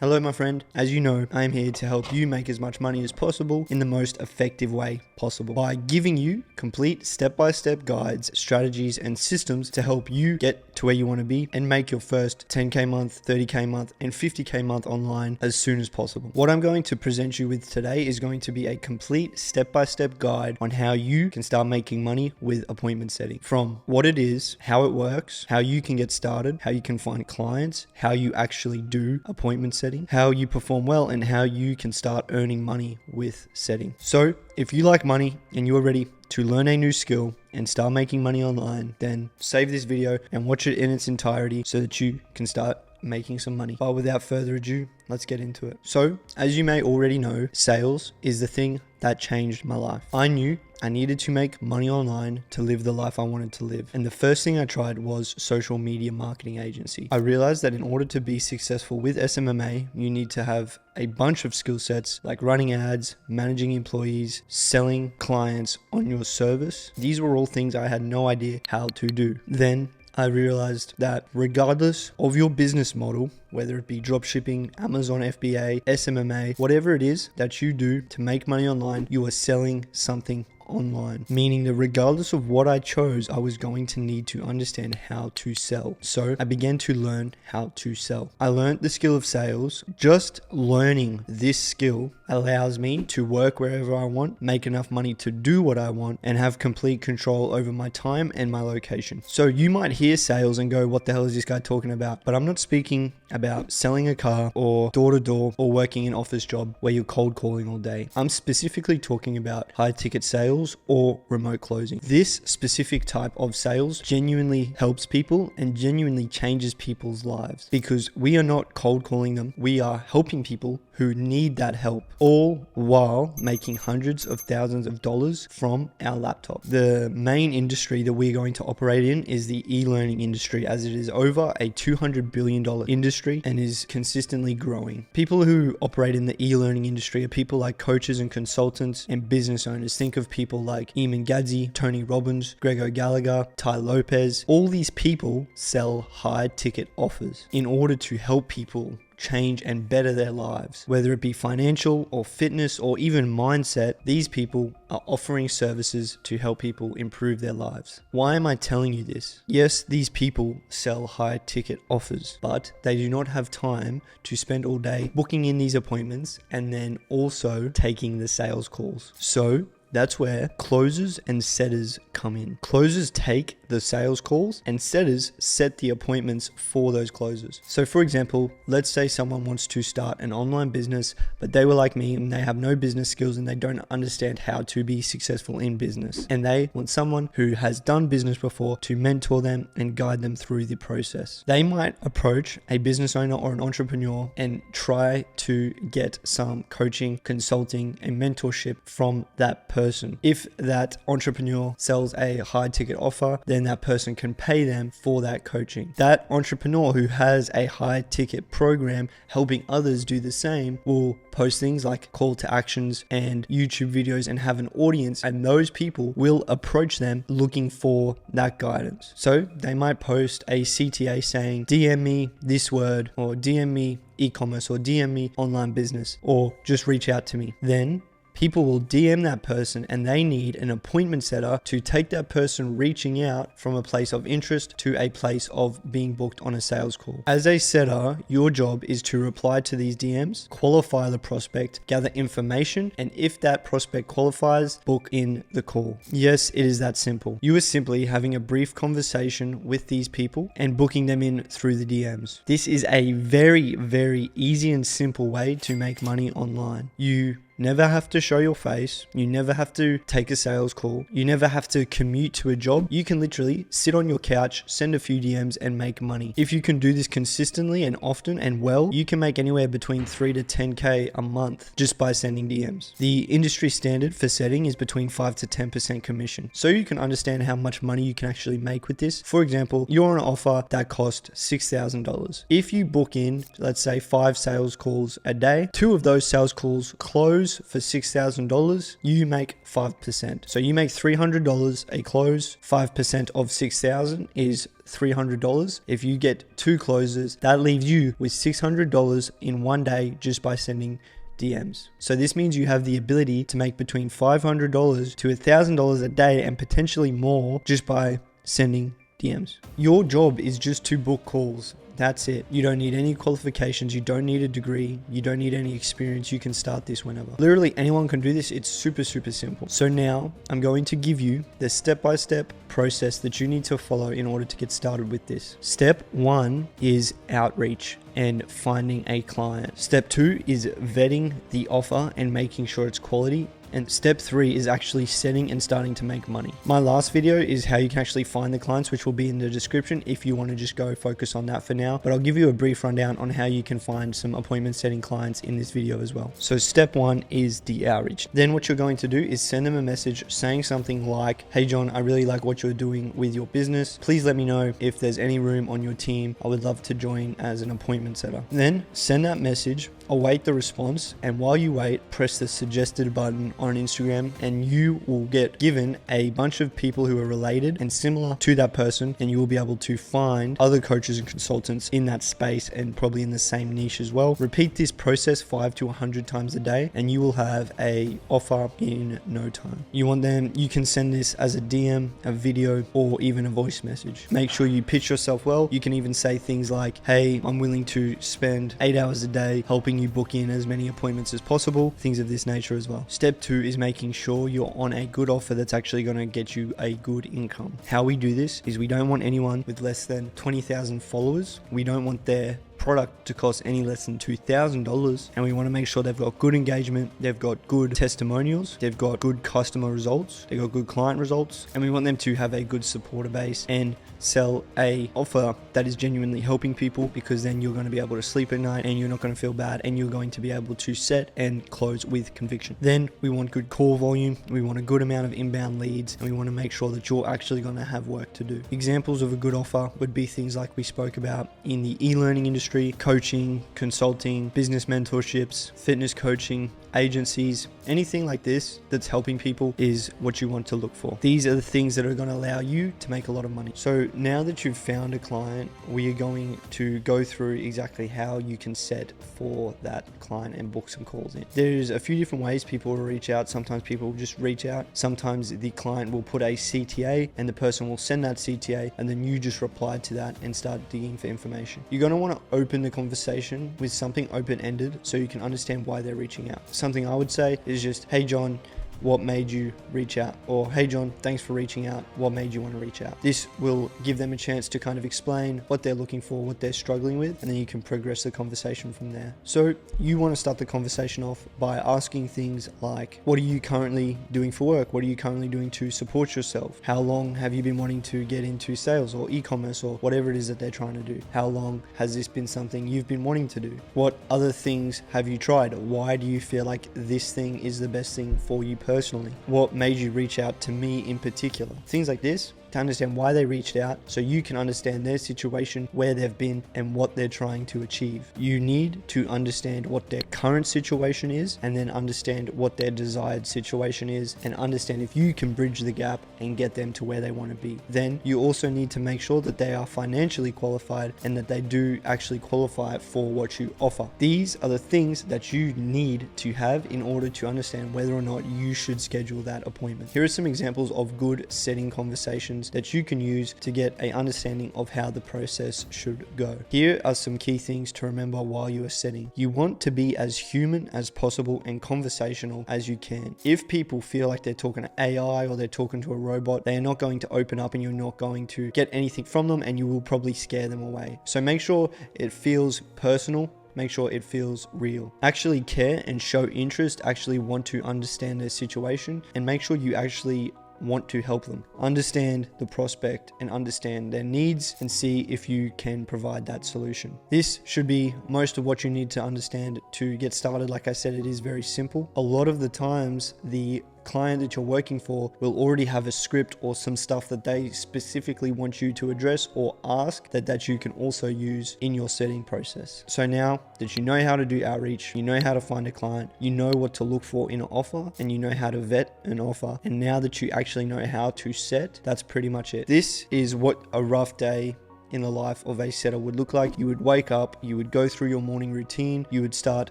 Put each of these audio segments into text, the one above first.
Hello my friend, as you know, I am here to help you make as much money as possible in the most effective way possible by giving you complete step-by-step guides, strategies and systems to help you get to where you want to be and make your first 10k month, 30k month and 50k month online as soon as possible. What I'm going to present you with today is going to be a complete step-by-step guide on how you can start making money with appointment setting. From what it is, how it works, how you can get started, how you can find clients, how you actually do appointment setting, how you perform well, and how you can start earning money with setting. So if you like money and you are ready to learn a new skill and start making money online, then save this video and watch it in its entirety so that you can start making some money. But without further ado, let's get into it. So as you may already know, sales is the thing that changed my life. I knew I needed to make money online to live the life I wanted to live. And the first thing I tried was social media marketing agency. I realized that in order to be successful with SMMA, you need to have a bunch of skill sets like running ads, managing employees, selling clients on your service. These were all things I had no idea how to do. Then I realized that regardless of your business model, whether it be dropshipping, Amazon FBA, SMMA, whatever it is that you do to make money online, you are selling something online, meaning that regardless of what I chose, I was going to need to understand how to sell. So I began to learn how to sell. I learned the skill of sales. Just learning this skill allows me to work wherever I want, make enough money to do what I want, and have complete control over my time and my location. So you might hear sales and go, what the hell is this guy talking about? But I'm not speaking about selling a car or door to door or working an office job where you're cold calling all day. I'm specifically talking about high ticket sales or remote closing. This specific type of sales genuinely helps people and genuinely changes people's lives because we are not cold calling them. We are helping people who need that help, all while making hundreds of thousands of dollars from our laptop. The main industry that we're going to operate in is the e-learning industry, as it is over a $200 billion industry and is consistently growing. People who operate in the e-learning industry are people like coaches and consultants and business owners. Think of people like Eamon Gadzhi, Tony Robbins, Greg O'Gallagher, Ty Lopez. All these people sell high ticket offers in order to help people change and better their lives, whether it be financial or fitness or even mindset. These people are offering services to help people improve their lives. Why am I telling you this? Yes, these people sell high ticket offers, but they do not have time to spend all day booking in these appointments and then also taking the sales calls. So that's where closers and setters come in. Closers take the sales calls and setters set the appointments for those closers. So for example, let's say someone wants to start an online business, but they were like me and they have no business skills and they don't understand how to be successful in business. And they want someone who has done business before to mentor them and guide them through the process. They might approach a business owner or an entrepreneur and try to get some coaching, consulting, and mentorship from that person. If that entrepreneur sells a high ticket offer, then that person can pay them for that coaching. That entrepreneur who has a high ticket program helping others do the same will post things like call to actions and YouTube videos and have an audience, and those people will approach them looking for that guidance. So they might post a CTA saying, DM me this word, or DM me e-commerce, or DM me online business, or just reach out to me. Then people will DM that person and they need an appointment setter to take that person reaching out from a place of interest to a place of being booked on a sales call. As a setter, your job is to reply to these DMs, qualify the prospect, gather information, and if that prospect qualifies, book in the call. Yes, it is that simple. You are simply having a brief conversation with these people and booking them in through the DMs. This is a very, very easy and simple way to make money online. You never have to show your face. You never have to take a sales call. You never have to commute to a job. You can literally sit on your couch, send a few DMs and make money. If you can do this consistently and often and well, you can make anywhere between 3 to 10K a month just by sending DMs. The industry standard for setting is between 5 to 10% commission. So you can understand how much money you can actually make with this. For example, you're on an offer that costs $6,000. If you book in, let's say 5 sales calls a day, 2 of those sales calls close close for $6,000, you make 5%. So you make $300 a close, 5% of 6,000 is $300. If you get 2 closes, that leaves you with $600 in one day just by sending DMs. So this means you have the ability to make between $500 to $1,000 a day and potentially more just by sending DMs. Your job is just to book calls. That's it. You don't need any qualifications. You don't need a degree. You don't need any experience. You can start this whenever. Literally anyone can do this. It's super, super simple. So now I'm going to give you the step-by-step process that you need to follow in order to get started with this. Step 1 is outreach and finding a client. Step 2 is vetting the offer and making sure it's quality. And step 3 is actually setting and starting to make money. My last video is how you can actually find the clients, which will be in the description if you want to just go focus on that for now. But I'll give you a brief rundown on how you can find some appointment setting clients in this video as well. So step 1 is the outreach. Then what you're going to do is send them a message saying something like, "Hey John, I really like what you're doing with your business. Please let me know if there's any room on your team. I would love to join as an appointment setter." Then send that message, await the response, and while you wait, press the suggested button on Instagram and you will get given a bunch of people who are related and similar to that person, and you will be able to find other coaches and consultants in that space and probably in the same niche as well. Repeat this process 5 to 100 times a day and you will have a offer in no time. You can send this as a DM, a video, or even a voice message. Make sure you pitch yourself well. You can even say things like, "Hey, I'm willing to spend 8 hours a day helping you book in as many appointments as possible," things of this nature as well. Step 2 is making sure you're on a good offer that's actually going to get you a good income. How we do this is we don't want anyone with less than 20,000 followers. We don't want their product to cost any less than $2,000, and we want to make sure they've got good engagement, they've got good testimonials, they've got good customer results, they've got good client results, and we want them to have a good supporter base and sell a offer that is genuinely helping people, because then you're going to be able to sleep at night and you're not going to feel bad and you're going to be able to set and close with conviction. Then we want good call volume, we want a good amount of inbound leads, and we want to make sure that you're actually going to have work to do. Examples of a good offer would be things like we spoke about in the e-learning industry: coaching, consulting, business mentorships, fitness coaching, agencies, anything like this that's helping people is what you want to look for. These are the things that are going to allow you to make a lot of money. So now that you've found a client, we are going to go through exactly how you can set for that client and book some calls in. There's a few different ways people will reach out. Sometimes people will just reach out. Sometimes the client will put a CTA and the person will send that CTA, and then you just reply to that and start digging for information. You're going to want to open the conversation with something open-ended so you can understand why they're reaching out. Something I would say is just, "Hey John, what made you reach out?" Or, "Hey John, thanks for reaching out. What made you want to reach out?" This will give them a chance to kind of explain what they're looking for, what they're struggling with, and then you can progress the conversation from there. So you want to start the conversation off by asking things like, what are you currently doing for work? What are you currently doing to support yourself? How long have you been wanting to get into sales or e-commerce or whatever it is that they're trying to do? How long has this been something you've been wanting to do? What other things have you tried? Why do you feel like this thing is the best thing for you personally? What made you reach out to me in particular? Things like this, to understand why they reached out so you can understand their situation, where they've been, and what they're trying to achieve. You need to understand what their current situation is, and then understand what their desired situation is, and understand if you can bridge the gap and get them to where they want to be. Then you also need to make sure that they are financially qualified and that they do actually qualify for what you offer. These are the things that you need to have in order to understand whether or not you should schedule that appointment. Here are some examples of good setting conversations that you can use to get an understanding of how the process should go. Here are some key things to remember while you are setting. You want to be as human as possible and conversational as you can. If people feel like they're talking to AI or they're talking to a robot, they are not going to open up and you're not going to get anything from them, and you will probably scare them away. So make sure it feels personal. Make sure it feels real. Actually care and show interest, actually want to understand their situation, and make sure you actually want to help them. Understand the prospect and understand their needs and see if you can provide that solution. This should be most of what you need to understand to get started. Like I said, it is very simple. A lot of the times the client that you're working for will already have a script or some stuff that they specifically want you to address or ask that you can also use in your setting process. So now that you know how to do outreach, you know how to find a client, you know what to look for in an offer, and you know how to vet an offer, and now that you actually know how to set, that's pretty much it. This is what a rough day in the life of a setter would look like. You would wake up, you would go through your morning routine, you would start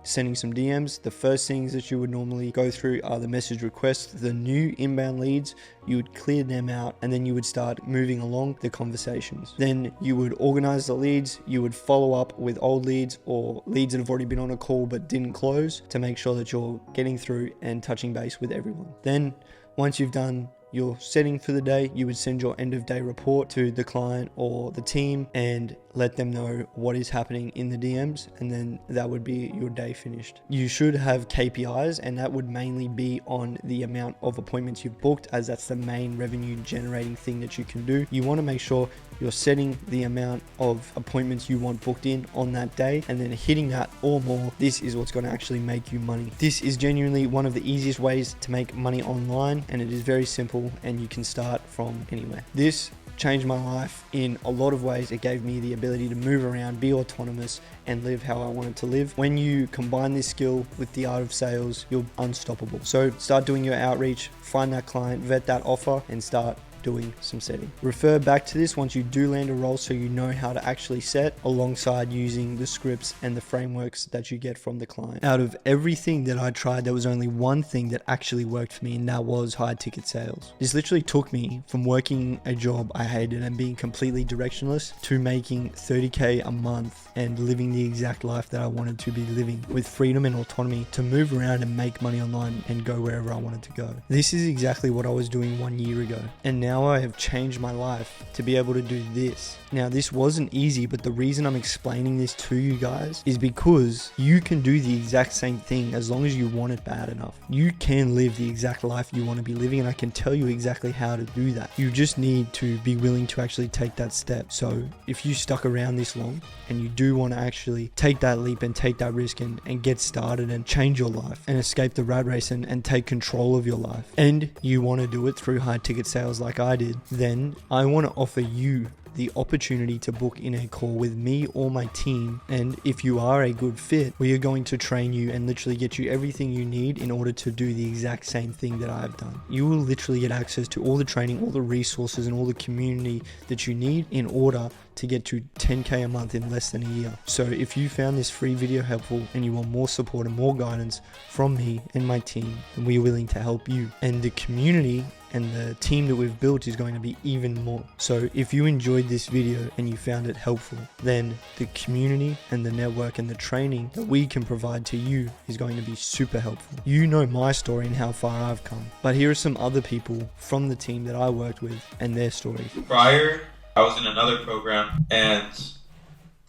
sending some DMs. The first things that you would normally go through are the message requests, the new inbound leads. You would clear them out, and then you would start moving along the conversations. Then you would organize the leads. You would follow up with old leads or leads that have already been on a call but didn't close, to make sure that you're getting through and touching base with everyone. Then once you've done your setting for the day, you would send your end of day report to the client or the team and let them know what is happening in the DMs, and then that would be your day finished. You should have KPIs, and that would mainly be on the amount of appointments you've booked, as that's the main revenue generating thing that you can do. You want to make sure you're setting the amount of appointments you want booked in on that day, and then hitting that or more. This is what's going to actually make you money. This is genuinely one of the easiest ways to make money online, and it is very simple, and you can start from anywhere. This changed my life in a lot of ways. It gave me the ability to move around, be autonomous, and live how I wanted to live. When you combine this skill with the art of sales, you're unstoppable. So start doing your outreach, find that client, vet that offer, and start doing some setting. Refer back to this once you do land a role, so you know how to actually set, alongside using the scripts and the frameworks that you get from the client. Out of everything that I tried, there was only one thing that actually worked for me, and that was high ticket sales. This literally took me from working a job I hated and being completely directionless to making 30K a month and living the exact life that I wanted to be living, with freedom and autonomy to move around and make money online and go wherever I wanted to go. This is exactly what I was doing 1 year ago, and now I have changed my life to be able to do this. Now, this wasn't easy, but the reason I'm explaining this to you guys is because you can do the exact same thing as long as you want it bad enough. You can live the exact life you want to be living, and I can tell you exactly how to do that. You just need to be willing to actually take that step. So if you stuck around this long and you do want to actually take that leap and take that risk and get started and change your life and escape the rat race and take control of your life, and you want to do it through high ticket sales like I did, then I want to offer you the opportunity to book in a call with me or my team. And if you are a good fit, we are going to train you and literally get you everything you need in order to do the exact same thing that I've done. You will literally get access to all the training, all the resources, and all the community that you need in order to get to 10K a month in less than a year. So if you found this free video helpful and you want more support and more guidance from me and my team, then we are willing to help you. And the community and the team that we've built is going to be even more. So if you enjoyed this video and you found it helpful, then the community and the network and the training that we can provide to you is going to be super helpful. You know my story and how far I've come, but here are some other people from the team that I worked with and their stories. Prior, I was in another program, and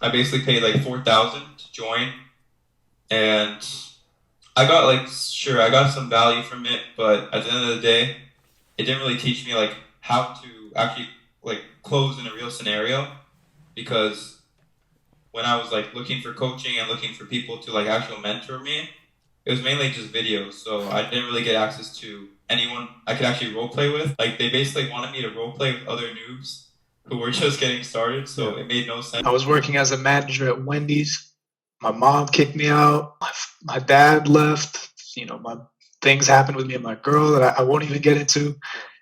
I basically paid like $4,000 to join, and I got some value from it, but at the end of the day, it didn't really teach me like how to actually like close in a real scenario, because when I was like looking for coaching and looking for people to like actually mentor me, it was mainly just videos. So I didn't really get access to anyone I could actually role play with. Like they basically wanted me to role play with other noobs who were just getting started, so it made no sense. I was working as a manager at Wendy's. My mom kicked me out. My dad left. You know, my things happened with me and my girl that I won't even get into.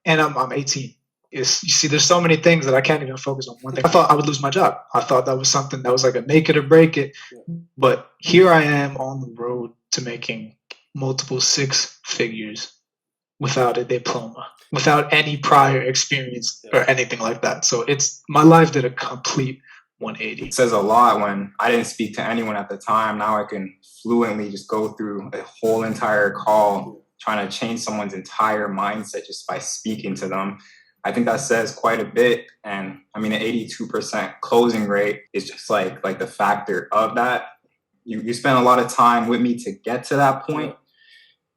And I'm 18. You see, there's so many things that I can't even focus on one thing. I thought I would lose my job. I thought that was something that was like a make it or break it. But here I am on the road to making multiple six figures without a diploma, without any prior experience or anything like that. So my life did a complete 180. It says a lot when I didn't speak to anyone at the time. Now I can fluently just go through a whole entire call trying to change someone's entire mindset just by speaking to them. I think that says quite a bit. And I mean, an 82% closing rate is just like the factor of that. You spent a lot of time with me to get to that point.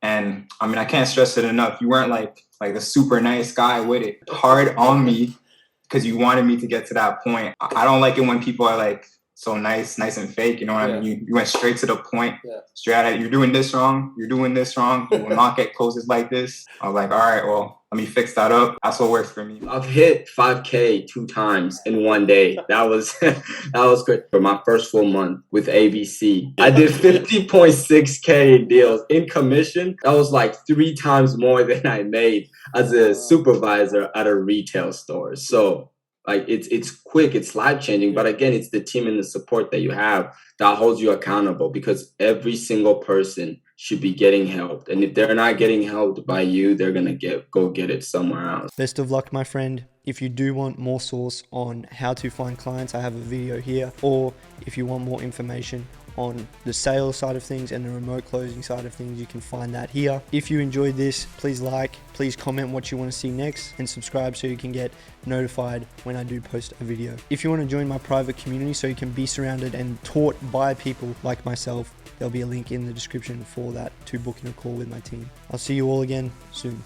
And I mean, I can't stress it enough. You weren't like the super nice guy with it. Hard on me because you wanted me to get to that point. I don't like it when people are like so nice and fake. You know what I mean? You went straight to the point, Yeah. straight at it. You're doing this wrong. You're doing this wrong. You will not get closes like this. I was like, all right, well, let me fix that up. That's what works for me. I've hit 5K 2 times in one day. That was that was great. For my first full month with ABC, I did 50.6K deals in commission. That was like 3 times more than I made as a supervisor at a retail store. So like it's quick, it's life changing. But again, it's the team and the support that you have that holds you accountable, because every single person should be getting helped. And if they're not getting helped by you, they're gonna go get it somewhere else. Best of luck, my friend. If you do want more source on how to find clients, I have a video here. Or if you want more information on the sales side of things and the remote closing side of things, you can find that here. If you enjoyed this, please like, please comment what you want to see next, and subscribe so you can get notified when I do post a video. If you want to join my private community so you can be surrounded and taught by people like myself, there'll be a link in the description for that to book in a call with my team. I'll see you all again soon.